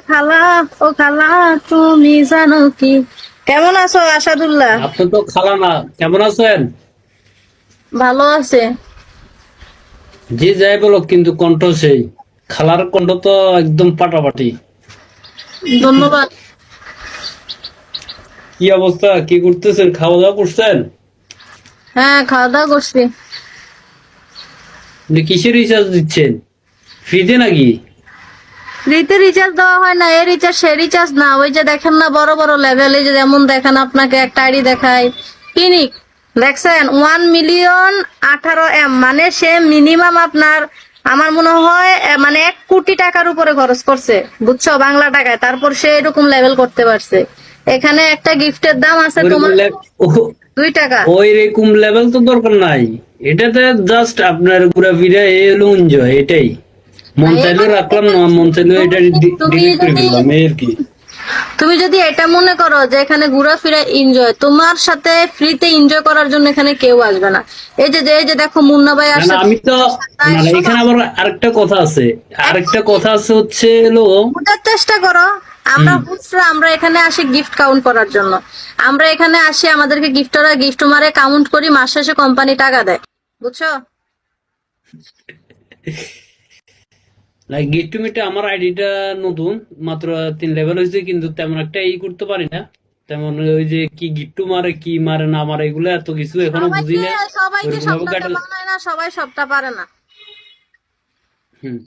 খালা ও খালা তুমি জানো কি। কেমন আছো আসাদুল্লাহ? আপনি তো খালা না, কেমন আছেন? ভালো আছে। জি যাই বলো, কিন্তু কণ্ঠ সেই খালার কণ্ঠ তো একদম পাটাপাটি। ধন্যবাদ। কি অবস্থা, কি করতেছেন, খাওয়া দাওয়া করছেন? হ্যাঁ, খাওয়া দাওয়া করছি। কিসের রিচার্জ দিচ্ছেন, ফ্রিতে নাকি? ফ্রিতে রিচার্জ দেওয়া হয় না, এই রিচার্জ সে রিচার্জ না। ওই যে দেখেন না বড় বড় লেভেলে, যে যেমন দেখেন আপনাকে একটা আইডি দেখায় ক্লিনিক, দেখছেন 1,18,000M, মানে সে মিনিমাম আপনার আমার মনে হয় মানে 1 কোটি টাকার উপরে খরচ করছে, বুঝছো, বাংলা টাকায়। তারপর সে এরকম লেভেল করতে পারছে। এখানে একটা গিফটের দাম আছে ওইরকম তোমার ও- 2 টাকা। ওইরকম লেভেল তো দরকার নাই। এটাতে জাস্ট আপনার ঘুরা ফিরা এলো এনজয়, এটাই। মন চাইলেও রাখলাম না, মন চাইলেও এটা তুমি ডিলিট করে যদি ফেললাম, এই আর কি। তুমি যদি এটা মনে করো যে এখানে ঘোরাফেরা এনজয়, তোমার সাথে ফ্রিতে এনজয় করার জন্য এখানে কেউ আসবে না। এই যে দেখো মুন্না ভাই না না, আসছে। আমি তো মানে শোনো, এখানে আবার আরেকটা কথা আছে। আরেকটা কথা আছে হচ্ছে হলো। বোঝার চেষ্টা করো। আমরা হুম। বুঝরা আমরা এখানে আসি গিফট কাউন্ট করার জন্য। আমরা এখানে আসি, আমাদেরকে গিফটরা গিফট মারে কাউন্ট করি, মাস শেষে কোম্পানি টাকা দেয়, বুঝছো। লাইক গেট টু মিটে আমার আইডিটা নতুন, মাত্র 3 লেভেল হয়েছে, কিন্তু তেমন একটা করতে পারি না। তেমন ওই যে কি গিট্টু মারে কি মারে না মারে এগুলো এত কিছু এখনো বুঝি সবাইকে না। সবাইকে ওইরকম ভাবে সবটা কাটে। মানায় না, সবাই সবটা পারে না। হুম।